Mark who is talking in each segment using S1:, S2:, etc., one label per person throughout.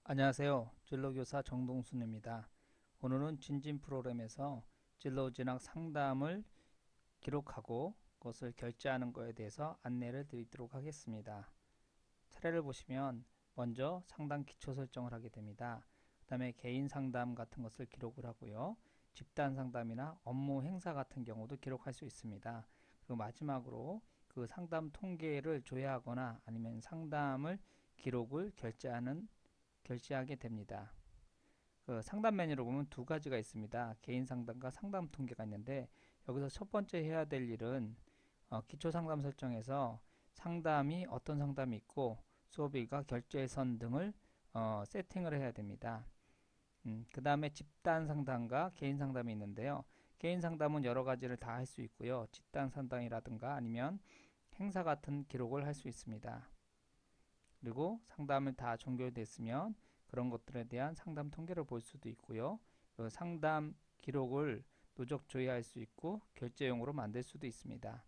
S1: 안녕하세요. 진로교사 정동순입니다. 오늘은 진진 프로그램에서 진로 진학 상담을 기록하고 그것을 결제하는 것에 대해서 안내를 드리도록 하겠습니다. 차례를 보시면 먼저 상담 기초 설정을 하게 됩니다. 그 다음에 개인 상담 같은 것을 기록을 하고요. 집단 상담이나 업무 행사 같은 경우도 기록할 수 있습니다. 그리고 마지막으로 그 상담 통계를 조회하거나 아니면 상담을 기록을 결제하게 됩니다. 그 상담 메뉴를 보면 두 가지가 있습니다. 개인 상담과 상담 통계가 있는데 여기서 첫 번째 해야 될 일은 기초 상담 설정에서 상담이 어떤 상담이 있고 수업일과 결제선 등을 세팅을 해야 됩니다. 그 다음에 집단 상담과 개인 상담이 있는데요. 개인 상담은 여러 가지를 다 할 수 있고요. 집단 상담이라든가 아니면 행사 같은 기록을 할 수 있습니다. 그리고 상담을 다 종결됐으면 그런 것들에 대한 상담 통계를 볼 수도 있고요. 그 상담 기록을 누적 조회할 수 있고 결제용으로 만들 수도 있습니다.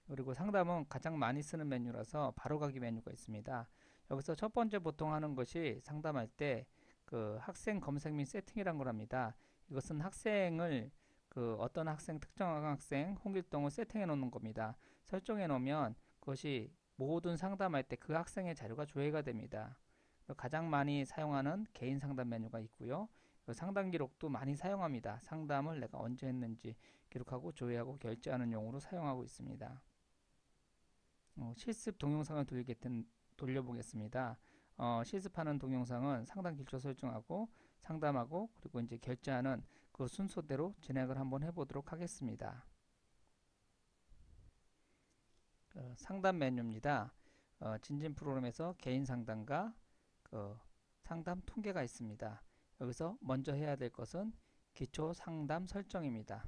S1: 그리고 상담은 가장 많이 쓰는 메뉴라서 바로가기 메뉴가 있습니다. 여기서 첫 번째 보통 하는 것이 상담할 때 그 학생 검색 및 세팅이란 걸 합니다. 이것은 학생을 그 어떤 학생 특정한 학생 홍길동을 세팅해 놓는 겁니다. 설정해 놓으면 그것이 모든 상담할 때 그 학생의 자료가 조회가 됩니다. 가장 많이 사용하는 개인 상담 메뉴가 있고요. 상담 기록도 많이 사용합니다. 상담을 내가 언제 했는지 기록하고 조회하고 결제하는 용으로 사용하고 있습니다. 실습 동영상을 돌려보겠습니다. 실습하는 동영상은 상담 기초 설정하고 상담하고 그리고 이제 결제하는 그 순서대로 진행을 한번 해보도록 하겠습니다. 상담 메뉴입니다. 진진 프로그램에서 개인 상담과 상담 통계가 있습니다. 여기서 먼저 해야 될 것은 기초 상담 설정입니다.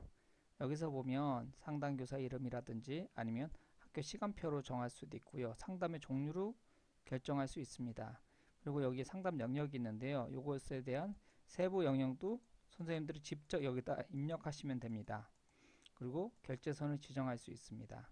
S1: 여기서 보면 상담교사 이름이라든지 아니면 학교 시간표로 정할 수도 있고요. 상담의 종류로 결정할 수 있습니다. 그리고 여기 상담 영역이 있는데요. 이것에 대한 세부 영역도 선생님들이 직접 여기다 입력하시면 됩니다. 그리고 결제선을 지정할 수 있습니다.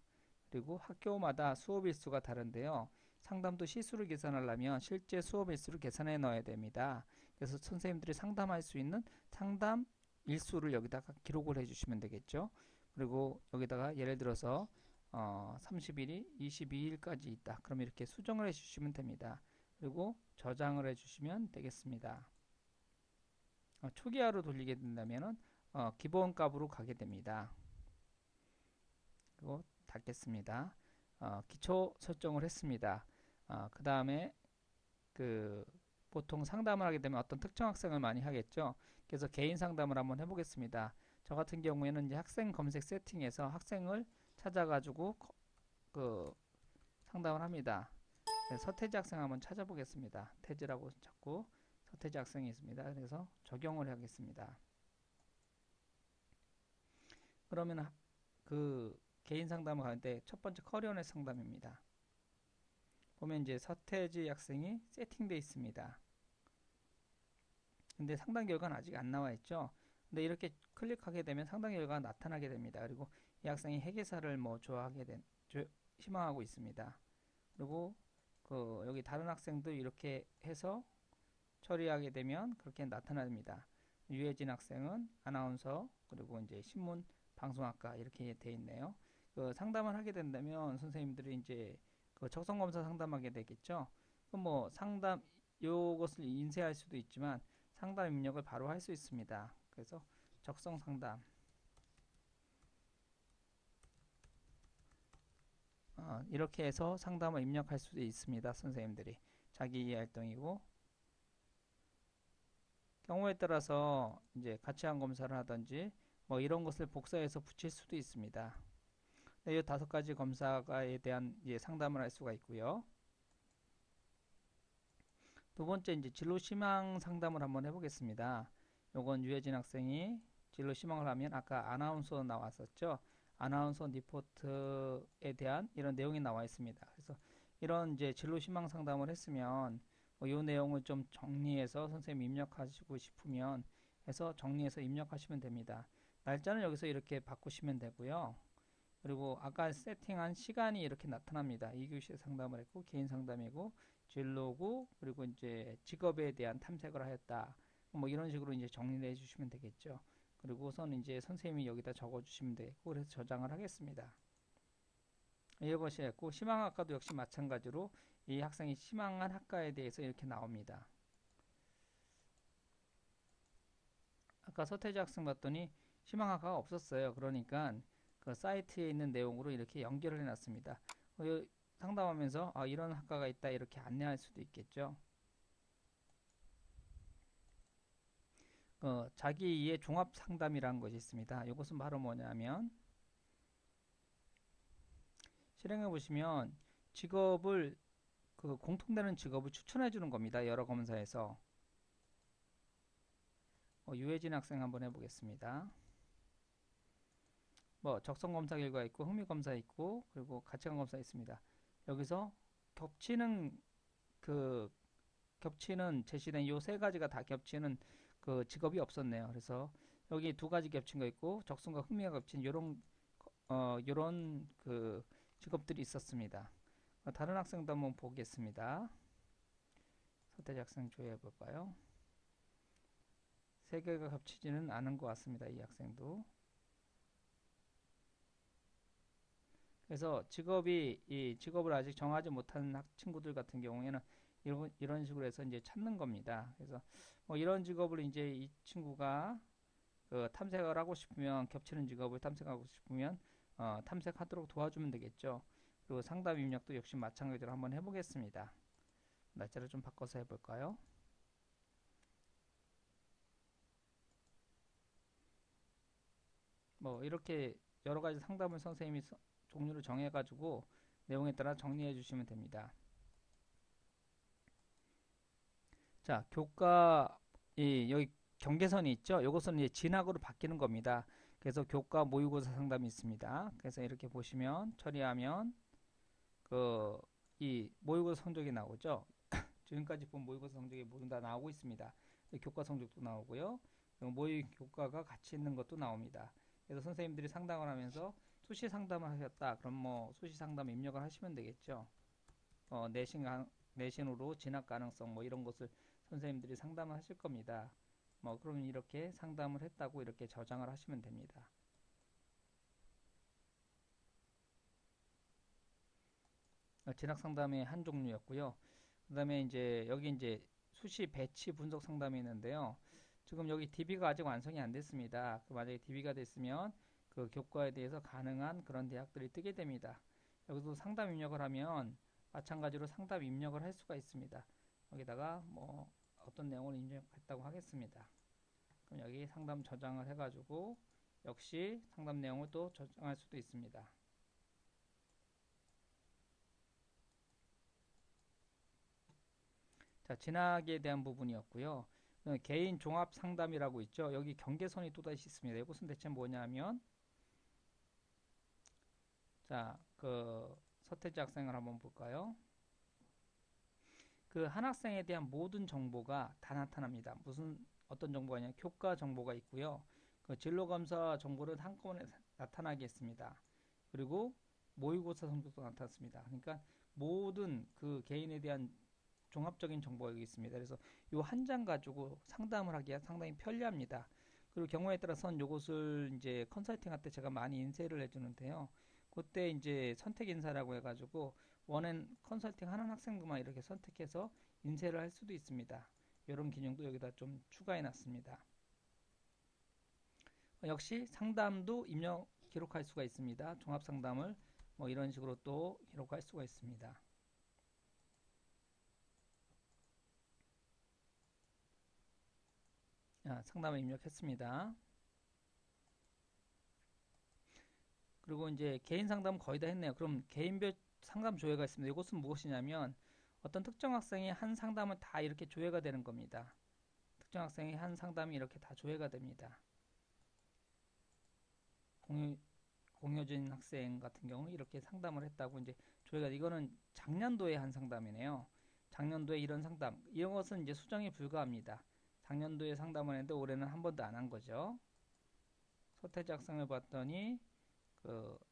S1: 그리고 학교마다 수업 일수가 다른데요. 상담도 시수를 계산하려면 실제 수업 일수를 계산해 넣어야 됩니다. 그래서 선생님들이 상담할 수 있는 상담 일수를 여기다가 기록을 해주시면 되겠죠. 그리고 여기다가 예를 들어서 30일이 22일까지 있다. 그럼 이렇게 수정을 해주시면 됩니다. 그리고 저장을 해주시면 되겠습니다. 초기화로 돌리게 된다면 기본 값으로 가게 됩니다. 그리고 닫겠습니다. 기초 설정을 했습니다. 그 다음에 그 보통 상담을 하게 되면 어떤 특정 학생을 많이 하겠죠. 그래서 개인 상담을 한번 해보겠습니다. 저 같은 경우에는 이제 학생 검색 세팅에서 학생을 찾아가지고 그 상담을 합니다. 서태지 학생 한번 찾아보겠습니다. 태지라고 찾고 서태지 학생이 있습니다. 그래서 적용을 하겠습니다. 그러면 그 개인 상담을 가는데 첫 번째 커리어넷 상담입니다. 보면 이제 서태지 학생이 세팅되어 있습니다. 근데 상담 결과는 아직 안 나와 있죠. 근데 이렇게 클릭하게 되면 상담 결과가 나타나게 됩니다. 그리고 이 학생이 회계사를 뭐 희망하고 있습니다. 그리고 그 여기 다른 학생도 이렇게 해서 처리하게 되면 그렇게 나타납니다. 유해진 학생은 아나운서 그리고 이제 신문 방송학과 이렇게 돼 있네요. 그 상담을 하게 된다면 선생님들이 이제 그 적성검사 상담하게 되겠죠. 그럼 뭐 상담 요것을 인쇄할 수도 있지만 상담 입력을 바로 할 수 있습니다. 그래서 적성 상담 이렇게 해서 상담을 입력할 수도 있습니다. 선생님들이 자기 이해 활동이고 경우에 따라서 이제 가치한 검사를 하든지 뭐 이런 것을 복사해서 붙일 수도 있습니다. 이 5가지 검사에 대한 상담을 할 수가 있고요. 두 번째 이제 진로 희망 상담을 한번 해보겠습니다. 요건 유해진 학생이 진로 희망을 하면 아까 아나운서 나왔었죠. 아나운서 리포트에 대한 이런 내용이 나와 있습니다. 그래서 이런 이제 진로 희망 상담을 했으면 이 내용을 좀 정리해서 선생님 입력하시고 싶으면 해서 정리해서 입력하시면 됩니다. 날짜는 여기서 이렇게 바꾸시면 되고요. 그리고 아까 세팅한 시간이 이렇게 나타납니다. 2교시 상담을 했고 개인 상담이고 진로고 그리고 이제 직업에 대한 탐색을 하였다. 뭐 이런 식으로 이제 정리를 해주시면 되겠죠. 그리고선 이제 선생님이 여기다 적어주시면 되고 그래서 저장을 하겠습니다. 이것이 했고 희망학과도 역시 마찬가지로 이 학생이 희망한 학과에 대해서 이렇게 나옵니다. 아까 서태지 학생 봤더니 희망학과가 없었어요. 그러니까 그 사이트에 있는 내용으로 이렇게 연결을 해놨습니다. 상담하면서 이런 학과가 있다 이렇게 안내할 수도 있겠죠. 자기 이해 종합 상담이라는 것이 있습니다. 이것은 바로 뭐냐면 실행해 보시면 직업을 공통되는 직업을 추천해 주는 겁니다. 여러 검사에서 유해진 학생 한번 해보겠습니다. 적성 검사 결과 있고 흥미 검사 있고 그리고 가치관 검사 있습니다. 여기서 겹치는 제시된 이 세 가지가 다 겹치는 그 직업이 없었네요. 그래서 여기 두 가지 겹친 거 있고 적성과 흥미가 겹친 요런 그 직업들이 있었습니다. 다른 학생도 한번 보겠습니다. 서태지 학생 조회해 볼까요? 세 개가 겹치지는 않은 것 같습니다. 이 학생도. 그래서 이 직업을 아직 정하지 못한 친구들 같은 경우에는 이런 식으로 해서 이제 찾는 겁니다. 그래서 이런 직업을 이제 이 친구가 탐색을 하고 싶으면 겹치는 직업을 탐색하고 싶으면 탐색하도록 도와주면 되겠죠. 그리고 상담 입력도 역시 마찬가지로 한번 해보겠습니다. 날짜를 좀 바꿔서 해볼까요? 이렇게 여러 가지 상담을 선생님이 종류를 정해가지고 내용에 따라 정리해 주시면 됩니다. 자, 교과 여기 경계선이 있죠. 이것은 이제 진학으로 바뀌는 겁니다. 그래서 교과 모의고사 상담이 있습니다. 그래서 이렇게 보시면 처리하면 이 모의고사 성적이 나오죠. 지금까지 본 모의고사 성적이 모두 다 나오고 있습니다. 교과 성적도 나오고요. 모의 교과가 같이 있는 것도 나옵니다. 그래서 선생님들이 상담을 하면서 수시 상담을 하셨다. 그럼 수시 상담 입력을 하시면 되겠죠. 내신으로 진학 가능성 이런 것을 선생님들이 상담을 하실 겁니다. 그러면 이렇게 상담을 했다고 이렇게 저장을 하시면 됩니다. 진학 상담의 한 종류였고요. 그 다음에 여기 이제 수시 배치 분석 상담이 있는데요. 지금 여기 DB가 아직 완성이 안 됐습니다. 만약에 DB가 됐으면 그 교과에 대해서 가능한 그런 대학들이 뜨게 됩니다. 여기서 상담 입력을 하면 마찬가지로 상담 입력을 할 수가 있습니다. 여기다가 어떤 내용을 입력했다고 하겠습니다. 그럼 여기 상담 저장을 해가지고 역시 상담 내용을 또 저장할 수도 있습니다. 자, 진학에 대한 부분이었고요. 개인 종합 상담이라고 있죠. 여기 경계선이 또다시 있습니다. 이것은 대체 뭐냐면 자, 서태지 학생을 한번 볼까요? 한 학생에 대한 모든 정보가 다 나타납니다. 어떤 정보가 있냐? 교과 정보가 있고요. 진로 검사 정보를 한꺼번에 나타나게 했습니다. 그리고 모의고사 성적도 나타났습니다. 그러니까 모든 그 개인에 대한 종합적인 정보가 여기 있습니다. 그래서 이 한 장 가지고 상담을 하기가 상당히 편리합니다. 그리고 경우에 따라서는 이것을 이제 컨설팅 할 때 제가 많이 인쇄를 해주는데요. 그때 이제 선택 인사라고 해가지고 원앤 컨설팅 하는 학생들만 이렇게 선택해서 인쇄를 할 수도 있습니다. 이런 기능도 여기다 좀 추가해 놨습니다. 역시 상담도 입력 기록할 수가 있습니다. 종합 상담을 이런 식으로 또 기록할 수가 있습니다. 상담을 입력했습니다. 그리고 이제 개인 상담 거의 다 했네요. 그럼 개인별 상담 조회가 있습니다. 이것은 무엇이냐면 어떤 특정 학생이 한 상담을 다 이렇게 조회가 되는 겁니다. 특정 학생이 한 상담이 이렇게 다 조회가 됩니다. 공효진 학생 같은 경우 이렇게 상담을 했다고 이제 조회가 이거는 작년도에 한 상담이네요. 작년도에 이런 상담 이런 것은 이제 수정이 불가합니다. 작년도에 상담을 했는데 올해는 한 번도 안 한 거죠. 서태지 학생을 봤더니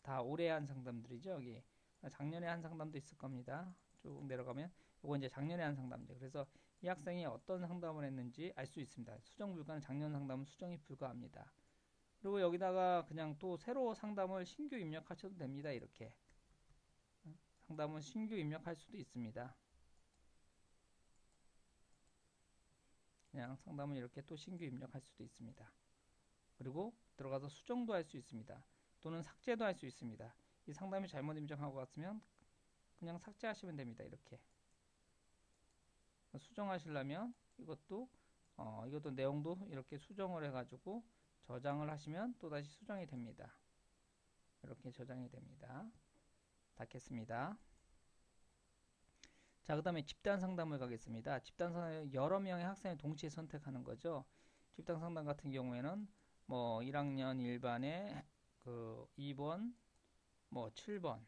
S1: 다 올해 한 상담들이죠. 여기 작년에 한 상담도 있을 겁니다. 쭉 내려가면 요거 이제 작년에 한 상담제. 그래서 이 학생이 어떤 상담을 했는지 알 수 있습니다. 수정 불가는 작년 상담은 수정이 불가합니다. 그리고 여기다가 그냥 또 새로 상담을 신규 입력하셔도 됩니다. 이렇게 상담은 신규 입력할 수도 있습니다. 그냥 상담을 이렇게 또 신규 입력할 수도 있습니다. 그리고 들어가서 수정도 할 수 있습니다. 또는 삭제도 할 수 있습니다. 이 상담이 잘못 입력하고 갔으면 그냥 삭제하시면 됩니다. 이렇게 수정하시려면 이것도 내용도 이렇게 수정을 해가지고 저장을 하시면 또다시 수정이 됩니다. 이렇게 저장이 됩니다. 닫겠습니다. 자, 그 다음에 집단 상담을 가겠습니다. 집단 상담은 여러 명의 학생을 동시에 선택하는 거죠. 집단 상담 같은 경우에는 뭐 1학년 1반에 그 2번, 뭐 7번,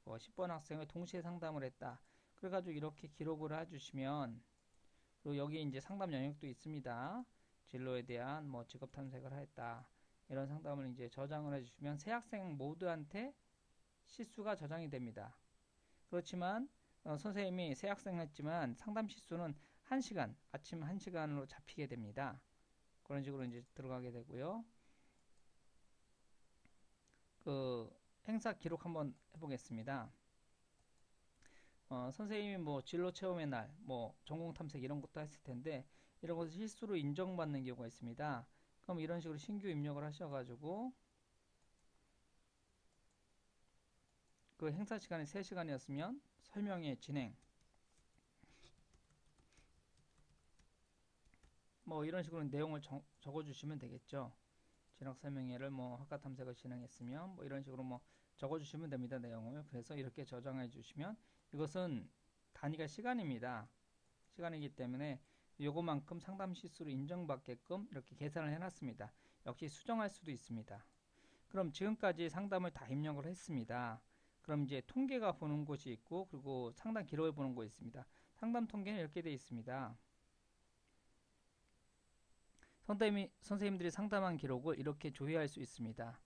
S1: 뭐 10번 학생을 동시에 상담을 했다. 그래가지고 이렇게 기록을 해주시면, 그리고 여기 이제 상담 영역도 있습니다. 진로에 대한 뭐 직업 탐색을 했다. 이런 상담을 이제 저장을 해주시면 새 학생 모두한테 실수가 저장이 됩니다. 그렇지만 선생님이 새 학생 했지만 상담 실수는 1시간, 아침 1시간으로 잡히게 됩니다. 그런 식으로 이제 들어가게 되고요. 그 행사 기록 한번 해보겠습니다. 선생님이 뭐 진로 체험의 날, 뭐 전공 탐색 이런 것도 했을 텐데 이런 것을 실수로 인정받는 경우가 있습니다. 그럼 이런 식으로 신규 입력을 하셔가지고 그 행사 시간이 3시간이었으면 설명회 진행 뭐 이런 식으로 내용을 적어주시면 되겠죠. 진학 설명회를 뭐 학과 탐색을 진행했으면 뭐 이런 식으로 뭐 적어주시면 됩니다. 내용을. 그래서 이렇게 저장해 주시면 이것은 단위가 시간입니다. 시간이기 때문에 요거만큼 상담 실수로 인정받게끔 이렇게 계산을 해놨습니다. 역시 수정할 수도 있습니다. 그럼 지금까지 상담을 다 입력을 했습니다. 그럼 이제 통계가 보는 곳이 있고 그리고 상담 기록을 보는 곳이 있습니다. 상담 통계는 이렇게 되어 있습니다. 선생님들이 상담한 기록을 이렇게 조회할 수 있습니다.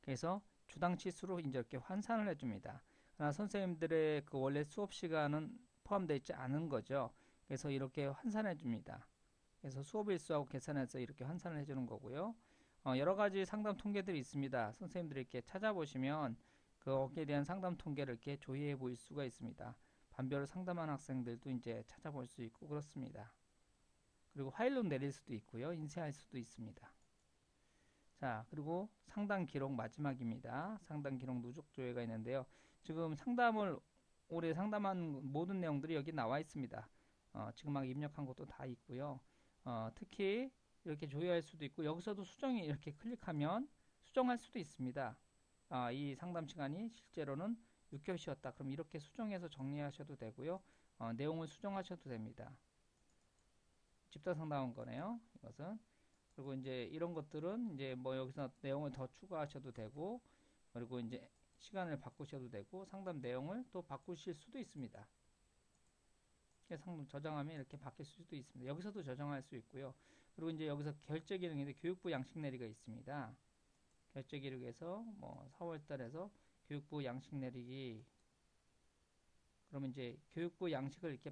S1: 그래서 주당 치수로 이제 이렇게 환산을 해줍니다. 그러나 선생님들의 그 원래 수업 시간은 포함되어 있지 않은 거죠. 그래서 이렇게 환산해 줍니다. 그래서 수업 일수하고 계산해서 이렇게 환산을 해주는 거고요. 여러 가지 상담 통계들이 있습니다. 선생님들이 이렇게 찾아보시면 거기에 대한 상담 통계를 이렇게 조회해 보일 수가 있습니다. 반별을 상담한 학생들도 이제 찾아볼 수 있고 그렇습니다. 그리고 파일로 내릴 수도 있고요. 인쇄할 수도 있습니다. 자, 그리고 상담 기록 마지막입니다. 상담 기록 누적 조회가 있는데요. 지금 올해 상담한 모든 내용들이 여기 나와 있습니다. 지금 막 입력한 것도 다 있고요. 특히 이렇게 조회할 수도 있고 여기서도 수정이 이렇게 클릭하면 수정할 수도 있습니다. 이 상담 시간이 실제로는 6교시였다. 그럼 이렇게 수정해서 정리하셔도 되고요. 내용을 수정하셔도 됩니다. 집단 상담한 거네요. 이것은. 그리고 이제 이런 것들은 이제 뭐 여기서 내용을 더 추가하셔도 되고, 그리고 이제 시간을 바꾸셔도 되고, 상담 내용을 또 바꾸실 수도 있습니다. 상담 저장하면 이렇게 바뀔 수도 있습니다. 여기서도 저장할 수 있고요. 그리고 이제 여기서 결제 기록인데 교육부 양식 내리가 있습니다. 결제 기록에서 뭐 4월 달에서 교육부 양식 내리기, 그러면 이제 교육부 양식을 이렇게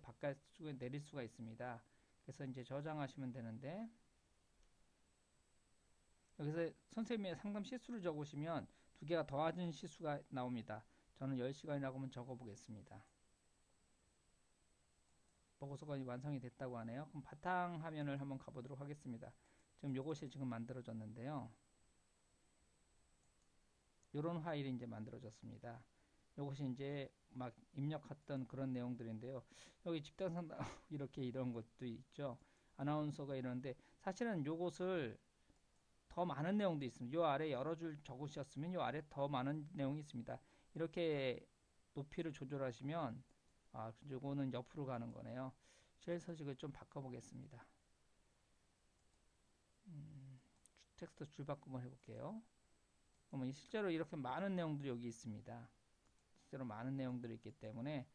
S1: 내릴 수가 있습니다. 그래서 이제 저장하시면 되는데, 여기서 선생님의 상담 시수를 적으시면 두 개가 더해진 시수가 나옵니다. 저는 10시간이라고 한번 적어 보겠습니다. 보고서가 완성이 됐다고 하네요. 그럼 바탕화면을 한번 가보도록 하겠습니다. 지금 요것이 지금 만들어졌는데요. 요런 파일이 이제 만들어졌습니다. 요것이 이제 막 입력했던 그런 내용들인데요. 여기 집단 상담 이렇게 이런 것도 있죠. 아나운서가 이러는데 사실은 요것을 더 많은 내용도 있습니다. 요 아래 여러 줄 적으셨으면 요 아래 더 많은 내용이 있습니다. 이렇게 높이를 조절하시면 요거는 옆으로 가는 거네요. 쉘 서식을 좀 바꿔보겠습니다. 텍스트 줄 바꿈을 해볼게요. 그러면 실제로 이렇게 많은 내용들이 여기 있습니다. 실제로 많은 내용들이 있기 때문에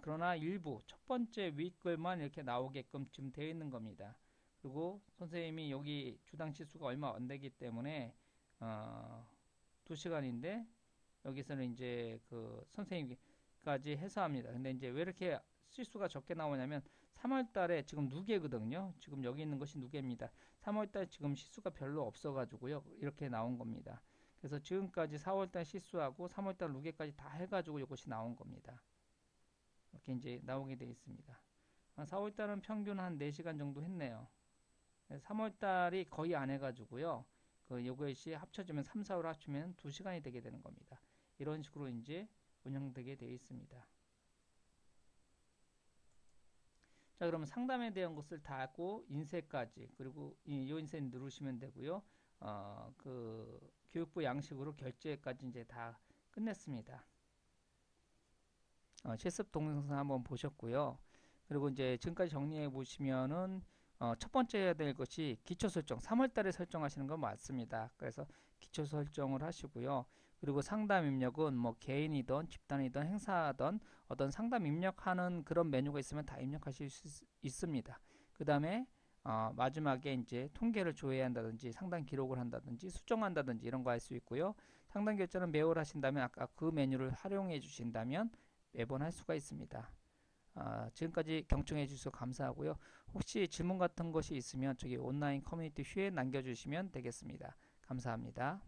S1: 그러나 일부 첫 번째 위 글만 이렇게 나오게끔 지금 되어 있는 겁니다. 그리고 선생님이 여기 주당 치수가 얼마 안 되기 때문에 2시간인데 여기서는 이제 그 선생님까지 해서 합니다. 근데 이제 왜 이렇게 실수가 적게 나오냐면 3월 달에 지금 누계거든요. 지금 여기 있는 것이 누계입니다. 3월 달 지금 실수가 별로 없어 가지고요. 이렇게 나온 겁니다. 그래서 지금까지 4월 달 실수하고 3월 달 누계까지 다 해 가지고 이것이 나온 겁니다. 이렇게 이제 나오게 되어 있습니다. 4월 달은 평균 한 4시간 정도 했네요. 3월 달이 거의 안 해가지고요. 요것이 합쳐지면 3, 4월 합치면 2시간이 되게 되는 겁니다. 이런 식으로 이제 운영되게 되어 있습니다. 자, 그러면 상담에 대한 것을 다 하고 인쇄까지, 그리고 이 인쇄 누르시면 되고요. 교육부 양식으로 결제까지 이제 다 끝냈습니다. 실습 동영상 한번 보셨고요. 그리고 이제 지금까지 정리해 보시면은 첫 번째 해야 될 것이 기초 설정. 3월 달에 설정하시는 건 맞습니다. 그래서 기초 설정을 하시고요. 그리고 상담 입력은 뭐 개인이든 집단이든 행사든 어떤 상담 입력하는 그런 메뉴가 있으면 다 입력하실 수 있습니다. 그 다음에 마지막에 이제 통계를 조회한다든지 상담 기록을 한다든지 수정한다든지 이런 거 할 수 있고요. 상담 결제는 매월 하신다면 아까 그 메뉴를 활용해 주신다면 매번 할 수가 있습니다. 지금까지 경청해 주셔서 감사하고요. 혹시 질문 같은 것이 있으면 저기 온라인 커뮤니티 휴에 남겨주시면 되겠습니다. 감사합니다.